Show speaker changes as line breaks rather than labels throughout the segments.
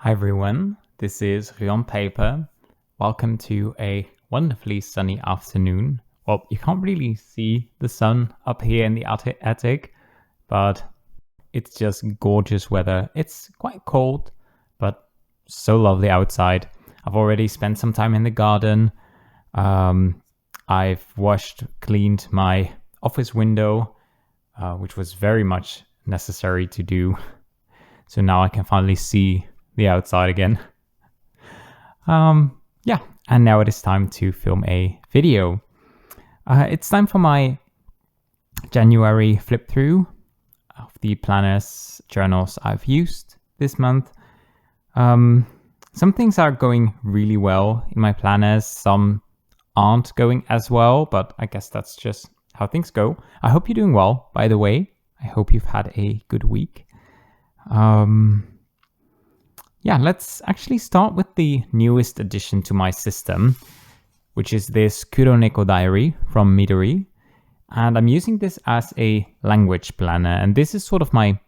Hi everyone, this is Rion Paper. Welcome to a wonderfully sunny afternoon. Well, you can't really see the sun up here in the attic, but it's just gorgeous weather. It's quite cold, but so lovely outside. I've already spent some time in the garden. I've cleaned my office window, which was very much necessary to do. So now I can finally see the outside again. And now it is time to film a video. It's time for my January flip through of the planners journals I've used this month. Some things are going really well in my planners, some aren't going as well, but I guess that's just how things go. I hope you're doing well, by the way. I hope you've had a good week. Let's actually start with the newest addition to my system, which is this Kuroneko diary from Midori. And I'm using this as a language planner. And this is sort of my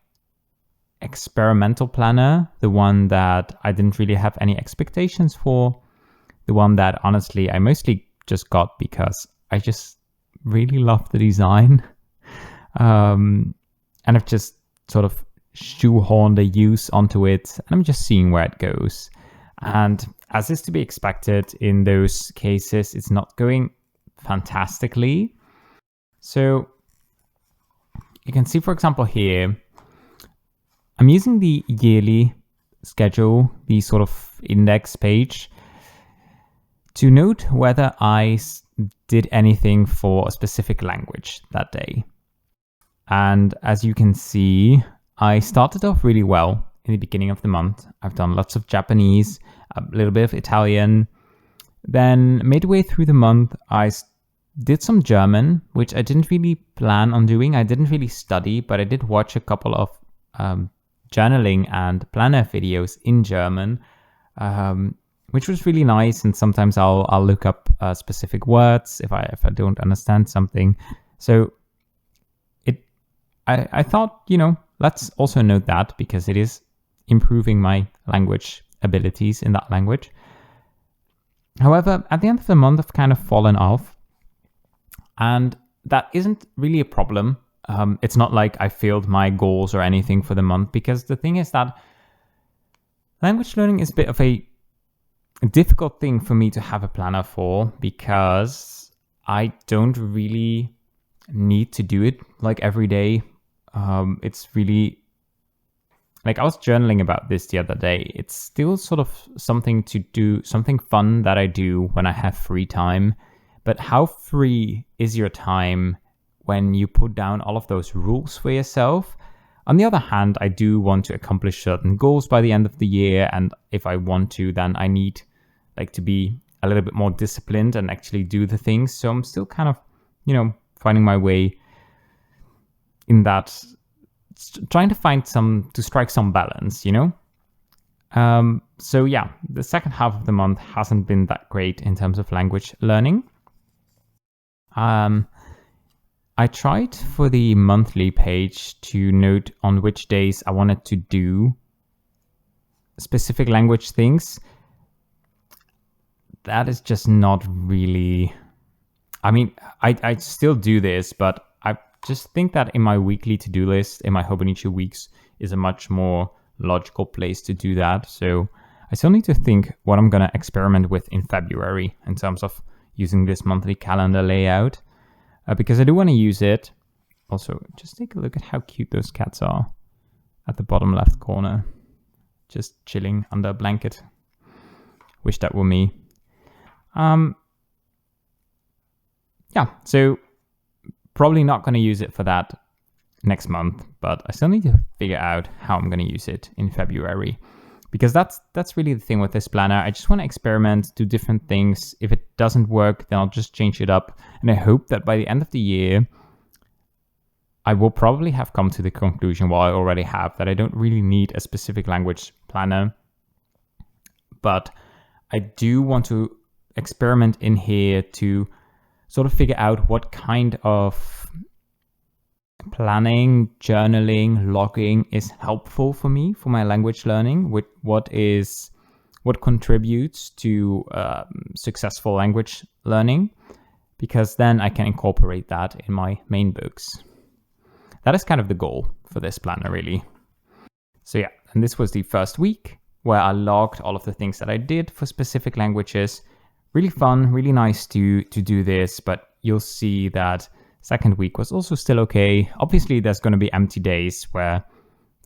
experimental planner, the one that I didn't really have any expectations for, the one that honestly I mostly just got because I just really love the design. And I've just sort of shoehorn the use onto it, and I'm just seeing where it goes. And as is to be expected in those cases, it's not going fantastically. So you can see, for example, here, I'm using the yearly schedule, the sort of index page, to note whether I did anything for a specific language that day. And as you can see, I started off really well in the beginning of the month. I've done lots of Japanese, a little bit of Italian. Then midway through the month, I did some German, which I didn't really plan on doing. I didn't really study, but I did watch a couple of journaling and planner videos in German, which was really nice. And sometimes I'll look up specific words if I don't understand something. So I thought, let's also note that because it is improving my language abilities in that language. However, at the end of the month, I've kind of fallen off, and that isn't really a problem. It's not like I failed my goals or anything for the month, because the thing is that language learning is a bit of a difficult thing for me to have a planner for, because I don't really need to do it like every day. It's really like, I was journaling about this the other day. It's still sort of something to do, something fun that I do when I have free time. But how free is your time when you put down all of those rules for yourself? On the other hand, I do want to accomplish certain goals by the end of the year. And if I want to, then I need to be a little bit more disciplined and actually do the things. So I'm still kind of, finding my way in that, trying to strike some balance, So yeah, the second half of the month hasn't been that great in terms of language learning. I tried for the monthly page to note on which days I wanted to do specific language things. That is just not really, I still do this, but I just think that in my weekly to-do list, in my Hobonichi Weeks, is a much more logical place to do that. So I still need to think what I'm going to experiment with in February in terms of using this monthly calendar layout, because I do want to use it. Also, just take a look at how cute those cats are at the bottom left corner, just chilling under a blanket. Wish that were me. So probably not going to use it for that next month, but I still need to figure out how I'm going to use it in February, because that's really the thing with this planner. I just want to experiment, do different things. If it doesn't work, then I'll just change it up. And I hope that by the end of the year, I will probably have come to the conclusion, well, I already have, that I don't really need a specific language planner. But I do want to experiment in here to sort of figure out what kind of planning, journaling, logging is helpful for me for my language learning, with what contributes to successful language learning, because then I can incorporate that in my main books. That is kind of the goal for this planner, really. So yeah, and this was the first week where I logged all of the things that I did for specific languages. Really fun, really nice to do this, but you'll see that second week was also still okay. Obviously, there's going to be empty days where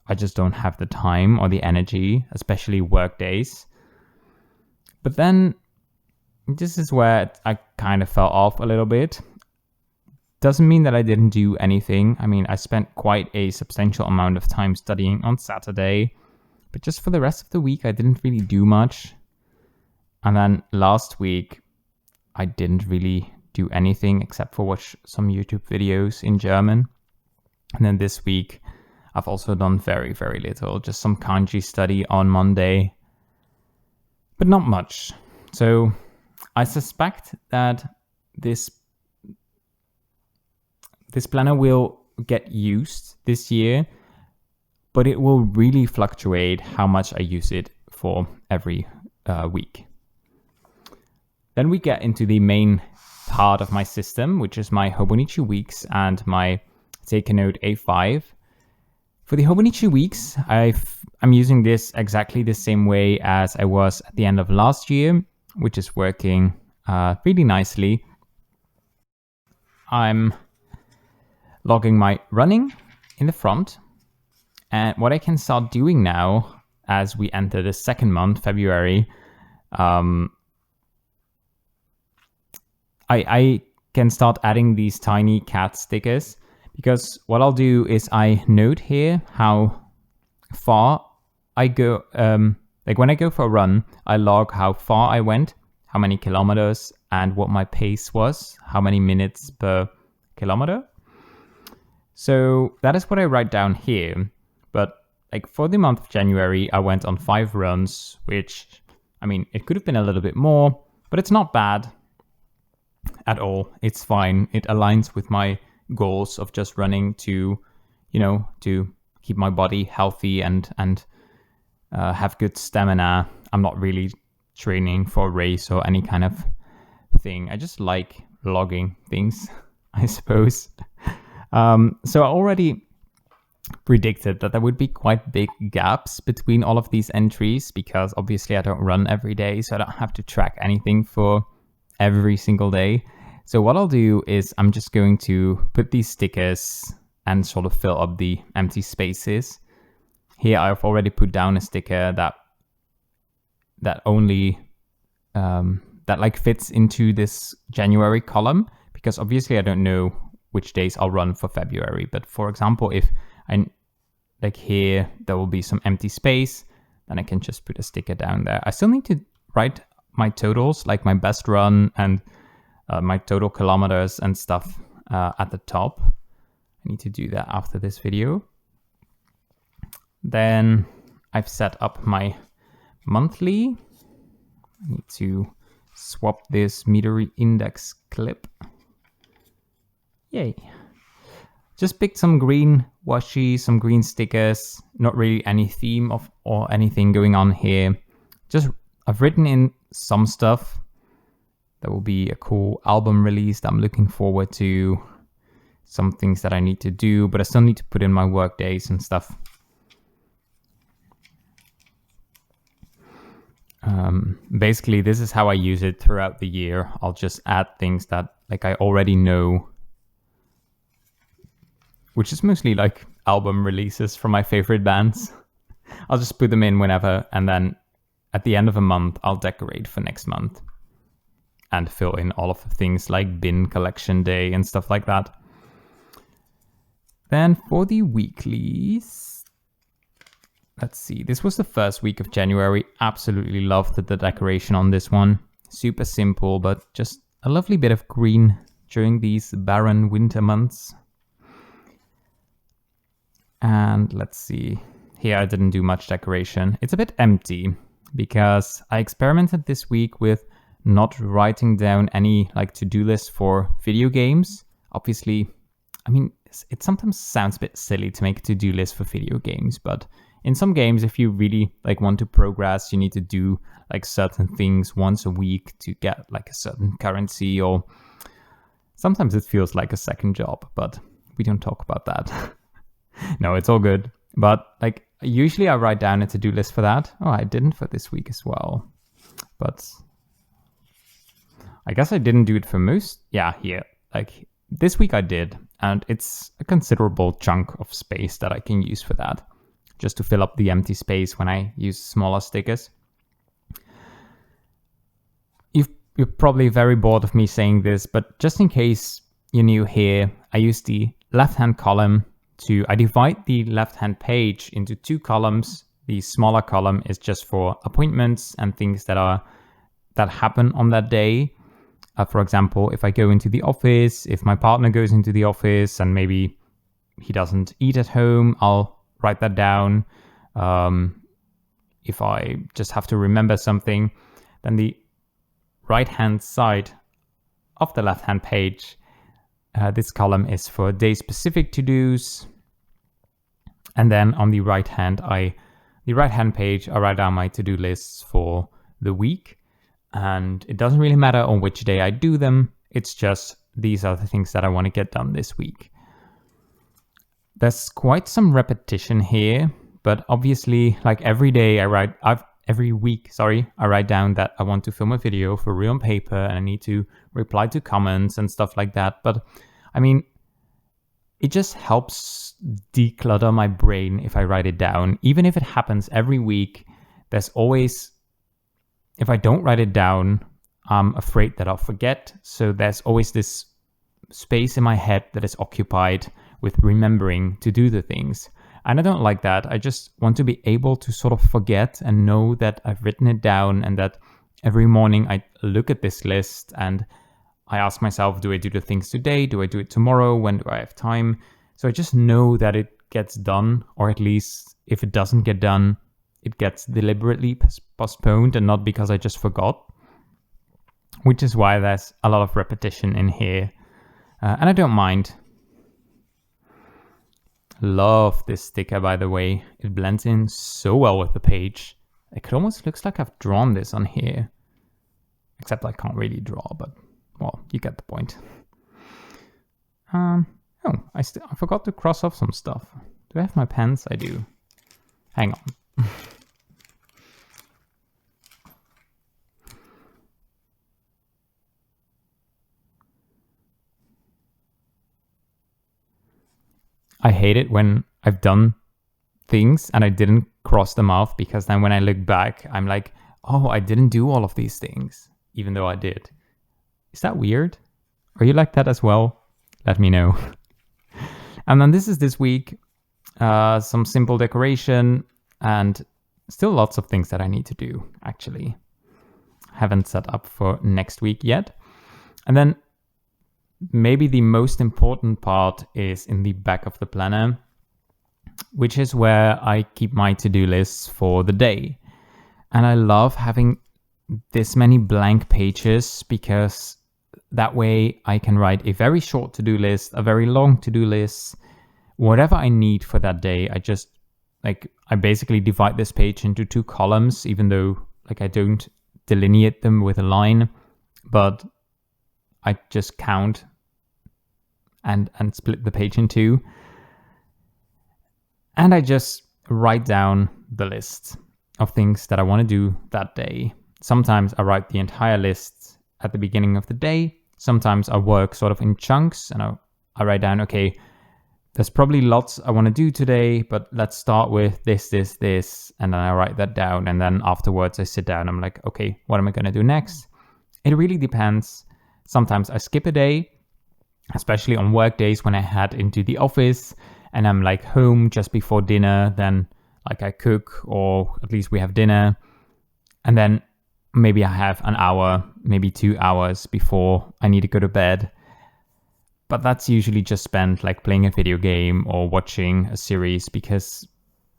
I just don't have the time or the energy, especially work days. But then this is where I kind of fell off a little bit. Doesn't mean that I didn't do anything. I mean, I spent quite a substantial amount of time studying on Saturday, but just for the rest of the week, I didn't really do much. And then last week, I didn't really do anything except for watch some YouTube videos in German. And then this week, I've also done very, very little, just some kanji study on Monday, but not much. So I suspect that this planner will get used this year, but it will really fluctuate how much I use it for every week. Then we get into the main part of my system, which is my Hobonichi Weeks and my Take a Note A5. For the Hobonichi Weeks, I'm using this exactly the same way as I was at the end of last year, which is working really nicely. I'm logging my running in the front. And what I can start doing now, as we enter the second month, February, I can start adding these tiny cat stickers, because what I'll do is I note here how far I go. Like when I go for a run, I log how far I went, how many kilometers, and what my pace was, how many minutes per kilometer. So that is what I write down here. But like for the month of January, I went on 5 runs, which, I mean, it could have been a little bit more, but it's not bad at all. It's fine. It aligns with my goals of just running to keep my body healthy and have good stamina. I'm not really training for a race or any kind of thing. I just like logging things, I suppose. So I already predicted that there would be quite big gaps between all of these entries, because obviously I don't run every day, so I don't have to track anything for every single day. So what I'll do is I'm just going to put these stickers and sort of fill up the empty spaces. Here I've already put down a sticker that only that like fits into this January column, because obviously I don't know which days I'll run for February. But for example, if I like here, there will be some empty space, then I can just put a sticker down there. I still need to write my totals, like my best run and my total kilometers and stuff at the top. I need to do that after this video. Then I've set up my monthly. I need to swap this Midori index clip. Yay. Just picked some green washi, some green stickers, not really any theme or anything going on here. Just I've written in some stuff. There will be a cool album release that I'm looking forward to. Some things that I need to do, but I still need to put in my work days and stuff. Basically, this is how I use it throughout the year. I'll just add things that like I already know, which is mostly like album releases from my favorite bands. I'll just put them in whenever, and then at the end of a month, I'll decorate for next month and fill in all of the things like bin collection day and stuff like that. Then for the weeklies, let's see. This was the first week of January. Absolutely loved the decoration on this one. Super simple, but just a lovely bit of green during these barren winter months. And let's see. Here I didn't do much decoration. It's a bit empty because I experimented this week with not writing down any like to-do list for video games. Obviously, I mean, it sometimes sounds a bit silly to make a to-do list for video games, but in some games, if you really like want to progress, you need to do like certain things once a week to get like a certain currency, or sometimes it feels like a second job, but we don't talk about that. No, it's all good. But like usually I write down a to-do list for that. Oh, I didn't for this week as well. But I guess I didn't do it for most. Yeah, here. Like this week I did, and it's a considerable chunk of space that I can use for that, just to fill up the empty space when I use smaller stickers. You're probably very bored of me saying this, but just in case you're new here, I use the left-hand column I divide the left-hand page into two columns. The smaller column is just for appointments and things that happen on that day. For example, if I go into the office, if my partner goes into the office and maybe he doesn't eat at home, I'll write that down. If I just have to remember something, then the right-hand side of the left-hand page, this column is for day-specific to-dos. And then on the right-hand page, I write down my to-do lists for the week. And it doesn't really matter on which day I do them. It's just these are the things that I want to get done this week. There's quite some repetition here, but obviously, like every week, I write down that I want to film a video for real on paper and I need to reply to comments and stuff like that. But I mean, it just helps declutter my brain if I write it down. Even if it happens every week, there's always, if I don't write it down, I'm afraid that I'll forget. So there's always this space in my head that is occupied with remembering to do the things. And I don't like that. I just want to be able to sort of forget and know that I've written it down, and that every morning I look at this list and I ask myself, do I do the things today? Do I do it tomorrow? When do I have time? So I just know that it gets done, or at least if it doesn't get done, it gets deliberately postponed and not because I just forgot, which is why there's a lot of repetition in here. And I don't mind. Love this sticker, by the way. It blends in so well with the page. It almost looks like I've drawn this on here. Except I can't really draw, but well, you get the point. I forgot to cross off some stuff. Do I have my pens? I do. Hang on. I hate it when I've done things and I didn't cross them off, because then when I look back, I'm like, oh, I didn't do all of these things, even though I did. Is that weird? Are you like that as well? Let me know. And then this is this week, some simple decoration and still lots of things that I need to do, actually. Haven't set up for next week yet. And then maybe the most important part is in the back of the planner, which is where I keep my to-do lists for the day. And I love having this many blank pages, because that way I can write a very short to-do list, a very long to-do list, whatever I need for that day. I basically divide this page into two columns, even though I don't delineate them with a line, but I just count and split the page in two. And I just write down the list of things that I want to do that day. Sometimes I write the entire list at the beginning of the day. Sometimes I work sort of in chunks, and I write down, okay, there's probably lots I want to do today, but let's start with this, and then I write that down. And then afterwards I sit down, I'm like, okay, what am I going to do next? It really depends. Sometimes I skip a day, especially on work days when I head into the office and I'm home just before dinner. Then I cook, or at least we have dinner. And then maybe I have an hour, maybe 2 hours before I need to go to bed. But that's usually just spent playing a video game or watching a series, because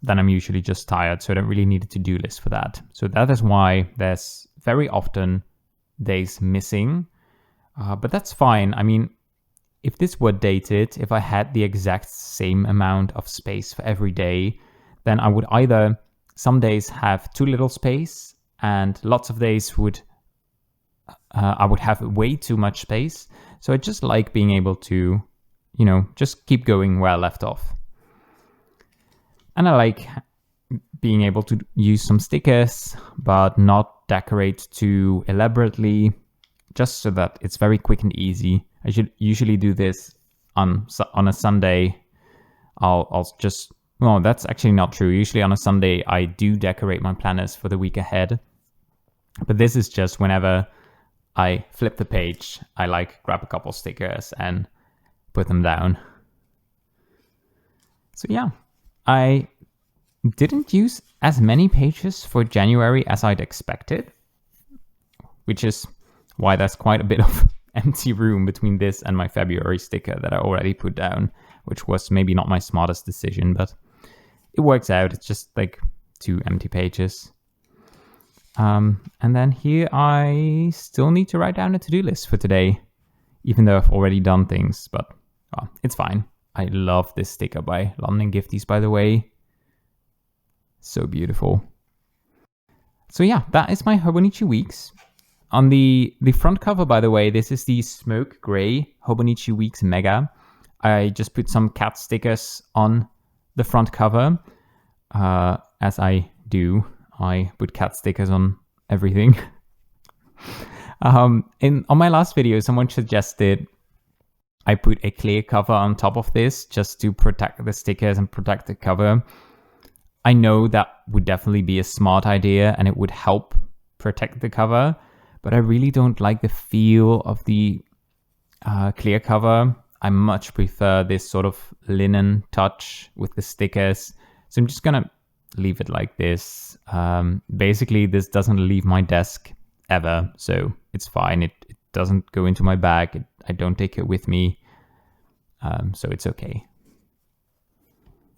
then I'm usually just tired. So I don't really need a to-do list for that. So that is why there's very often days missing. But that's fine. I mean, if this were dated, if I had the exact same amount of space for every day, then I would either some days have too little space and lots of days I would have way too much space. So I just like being able to, just keep going where I left off. And I like being able to use some stickers, but not decorate too elaborately, just so that it's very quick and easy. I should usually do this on a Sunday. No, that's actually not true. Usually on a Sunday, I do decorate my planners for the week ahead. But this is just whenever I flip the page, I grab a couple stickers and put them down. So yeah, I didn't use as many pages for January as I'd expected, which is why there's quite a bit of empty room between this and my February sticker that I already put down, which was maybe not my smartest decision, but it works out. It's just 2 empty pages. And then here I still need to write down a to-do list for today, even though I've already done things, but it's fine. I love this sticker by London Gifties, by the way. So beautiful. So yeah, that is my Hobonichi Weeks. On the front cover, by the way, this is the smoke gray Hobonichi Weeks Mega. I just put some cat stickers on the front cover, as I do. I put cat stickers on everything. On my last video, someone suggested I put a clear cover on top of this just to protect the stickers and protect the cover. I know that would definitely be a smart idea and it would help protect the cover, but I really don't like the feel of the clear cover. I much prefer this sort of linen touch with the stickers. So I'm just gonna leave it like this. Basically, this doesn't leave my desk ever, so it's fine. It doesn't go into my bag. I don't take it with me, so it's okay.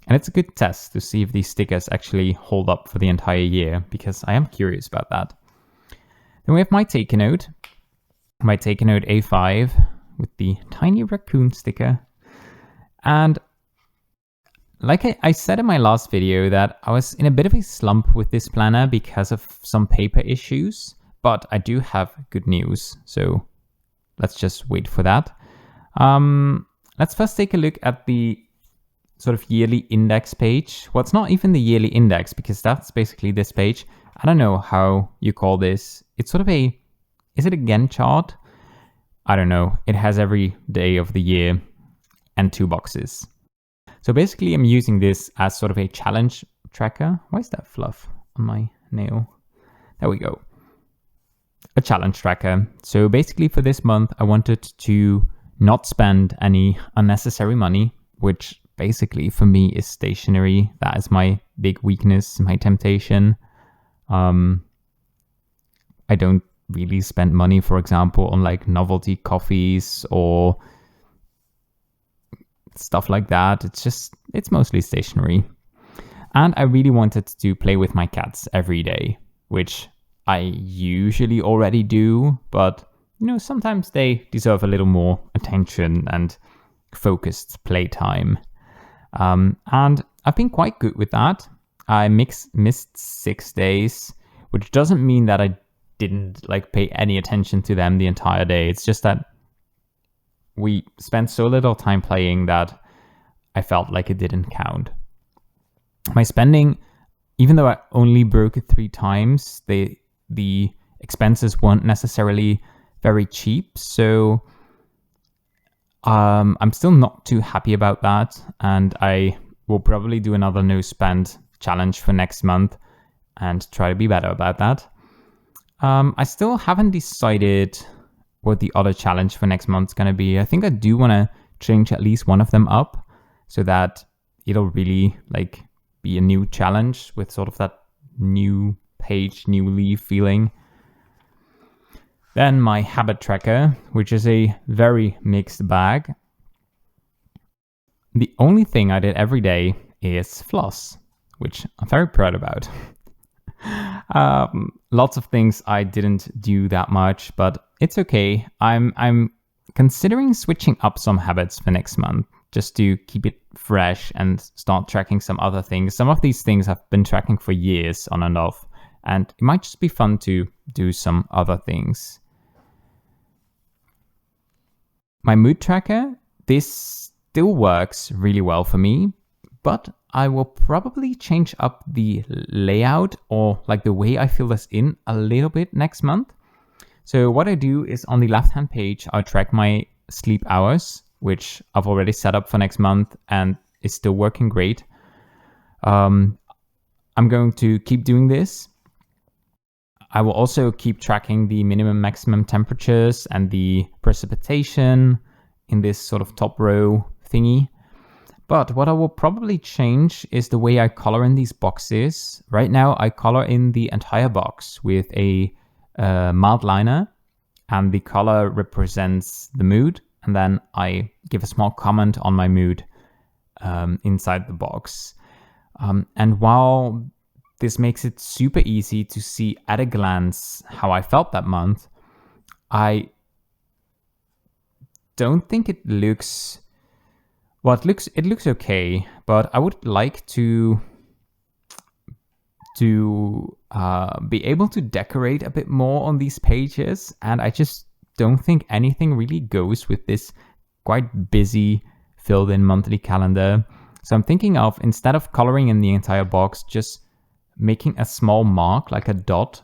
And it's a good test to see if these stickers actually hold up for the entire year, because I am curious about that. Then we have my Take a Note A5 with the tiny raccoon sticker. And like I said in my last video that I was in a bit of a slump with this planner because of some paper issues, but I do have good news. So let's just wait for that. Let's first take a look at the sort of yearly index page. Well, it's not even the yearly index because that's basically this page. I don't know how you call this. It's sort of is it a Gantt chart? I don't know. It has every day of the year and 2 boxes. So basically I'm using this as sort of a challenge tracker. Why is that fluff on my nail? There we go. A challenge tracker. So basically for this month, I wanted to not spend any unnecessary money, which basically for me is stationery. That is my big weakness, my temptation. I don't really spend money, for example, on novelty coffees or stuff like that. It's mostly stationery. And I really wanted to play with my cats every day, which I usually already do, but sometimes they deserve a little more attention and focused playtime. And I've been quite good with that. I missed 6 days, which doesn't mean that I didn't pay any attention to them the entire day. It's just that we spent so little time playing that I felt like it didn't count. My spending, even though I only broke it 3 times, the expenses weren't necessarily very cheap. So I'm still not too happy about that. And I will probably do another no spend challenge for next month and try to be better about that. I still haven't decided what the other challenge for next month's going to be. I think I do want to change at least one of them up so that it'll really be a new challenge with sort of that new page, new leaf feeling. Then my habit tracker, which is a very mixed bag. The only thing I did every day is floss, which I'm very proud about. Lots of things I didn't do that much, but it's okay. I'm considering switching up some habits for next month just to keep it fresh and start tracking some other things. Some of these things I've been tracking for years on and off, and it might just be fun to do some other things. My mood tracker, this still works really well for me, but I will probably change up the layout or like the way I fill this in a little bit next month. So what I do is on the left-hand page, I'll track my sleep hours, which I've already set up for next month and is still working great. I'm going to keep doing this. I will also keep tracking the minimum maximum temperatures and the precipitation in this sort of top row thingy. But what I will probably change is the way I color in these boxes. Right now I color in the entire box with a mild liner, and the color represents the mood, and then I give a small comment on my mood inside the box. And while this makes it super easy to see at a glance how I felt that month, I don't think it looks... Well, it looks okay, but I would like to be able to decorate a bit more on these pages, and I just don't think anything really goes with this quite busy filled-in monthly calendar. So I'm thinking of, instead of coloring in the entire box, just making a small mark, like a dot,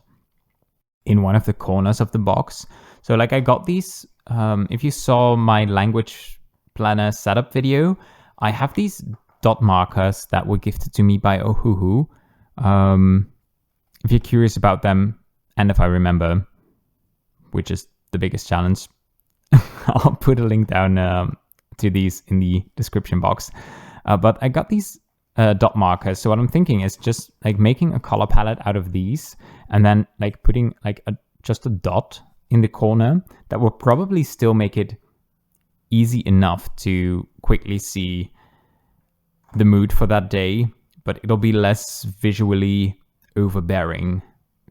in one of the corners of the box. So like I got these, if you saw my language planner setup video, I have these dot markers that were gifted to me by Ohuhu. If you're curious about them, and if I remember, which is the biggest challenge, I'll put a link down to these in the description box. But I got these dot markers. So what I'm thinking is just like making a color palette out of these, and then like putting like just a dot in the corner that will probably still make it easy enough to quickly see the mood for that day, but it'll be less visually overbearing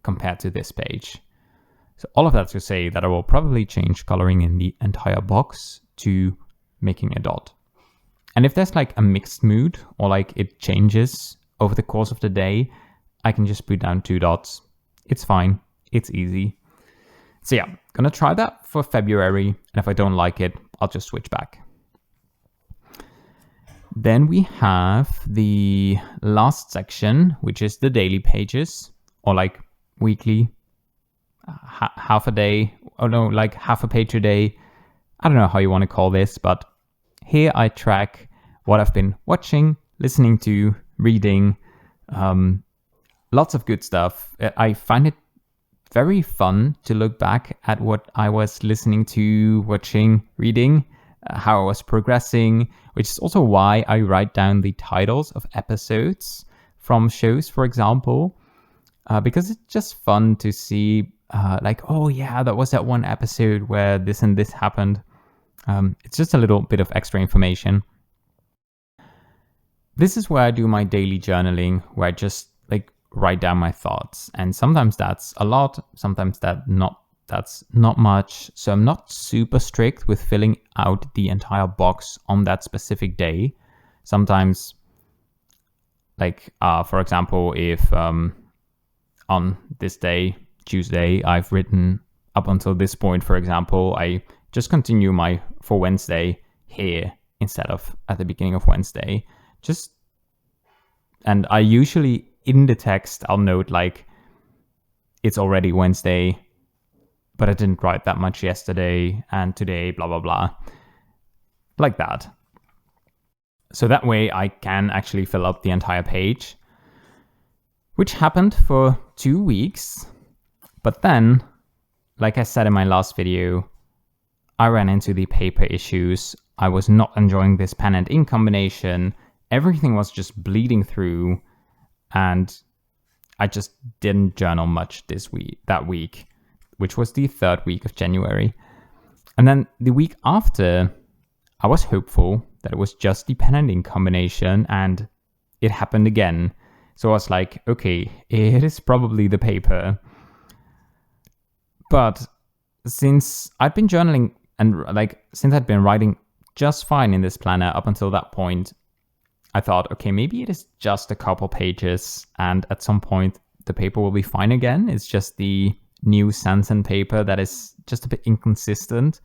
compared to this page. So all of that to say that I will probably change coloring in the entire box to making a dot. And if there's like a mixed mood, or like it changes over the course of the day, I can just put down 2 dots. It's fine. It's easy. So yeah, gonna try that for February, and if I don't like it, I'll just switch back. Then we have the last section, which is the daily pages, or like weekly, half a day, or no, like half a page a day. I don't know how you want to call this, but here I track what I've been watching, listening to, reading, lots of good stuff. I find it very fun to look back at what I was listening to, watching, reading, how I was progressing, which is also why I write down the titles of episodes from shows, for example, because it's just fun to see like, oh yeah, that was that one episode where this and this happened. It's just a little bit of extra information. This is where I do my daily journaling, where I just like write down my thoughts, and sometimes that's a lot, sometimes that's not much. So I'm not super strict with filling out the entire box on that specific day. Sometimes, like for example, if on this day, Tuesday, I've written up until this point, for example, I just continue my for Wednesday here instead of at the beginning of Wednesday. And I usually in the text, I'll note like it's already Wednesday, but I didn't write that much yesterday, and today, blah, blah, blah, like that. So that way I can actually fill up the entire page, which happened for 2 weeks. But then, like I said in my last video, I ran into the paper issues. I was not enjoying this pen and ink combination. Everything was just bleeding through, and I just didn't journal much that week, which was the 3rd week of January. And then the week after, I was hopeful that it was just the pen and ink combination, and it happened again. So I was like, okay, it is probably the paper. But since I've been journaling And like, since I'd been writing just fine in this planner up until that point, I thought, okay, maybe it is just a couple pages, and at some point the paper will be fine again. It's just the new Sanson paper that is just a bit inconsistent.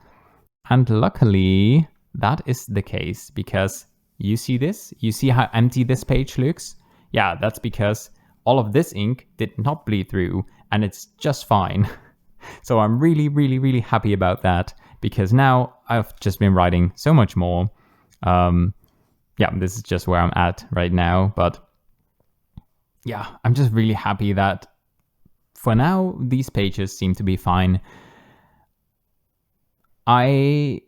And luckily that is the case, because you see this? You see how empty this page looks? Yeah, that's because all of this ink did not bleed through, and it's just fine. So I'm really, really, really happy about that, because now I've just been writing so much more. Yeah, this is just where I'm at right now. But yeah, I'm just really happy that for now, these pages seem to be fine. I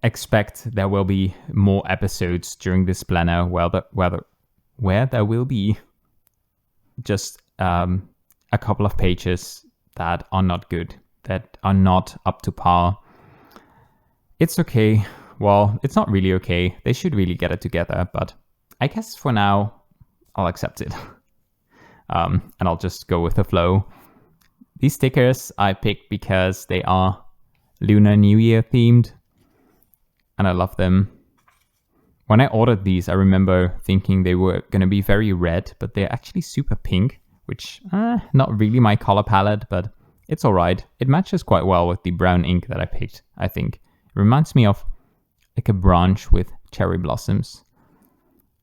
expect there will be more episodes during this planner where there will be just a couple of pages that are not good, that are not up to par. It's okay. Well, it's not really okay. They should really get it together, but I guess for now, I'll accept it. And I'll just go with the flow. These stickers I picked because they are Lunar New Year themed, and I love them. When I ordered these, I remember thinking they were going to be very red, but they're actually super pink, which not really my color palette, but it's alright. It matches quite well with the brown ink that I picked, I think. It reminds me of like a branch with cherry blossoms,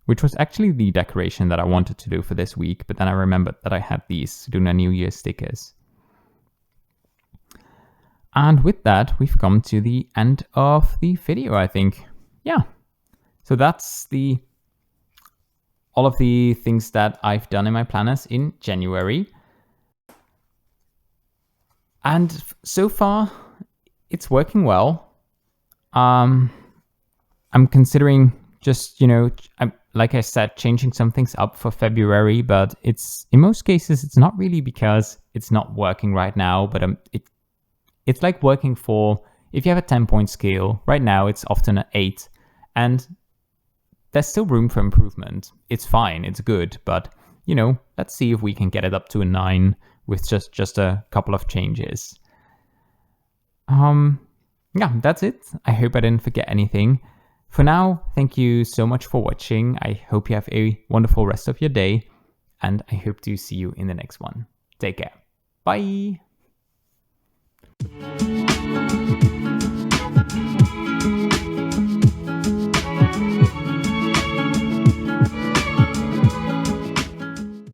which was actually the decoration that I wanted to do for this week, but then I remembered that I had these Lunar New Year stickers. And with that, we've come to the end of the video, I think. Yeah. So that's all of the things that I've done in my planners in January. And so far, it's working well. I'm considering just, like I said, changing some things up for February, but in most cases, it's not really because it's not working right now, but it's like working if you have a 10-point scale, right now it's often an 8, and there's still room for improvement. It's fine, it's good, but, let's see if we can get it up to a 9 with just a couple of changes. Yeah, that's it. I hope I didn't forget anything. For now, thank you so much for watching. I hope you have a wonderful rest of your day, and I hope to see you in the next one. Take care. Bye!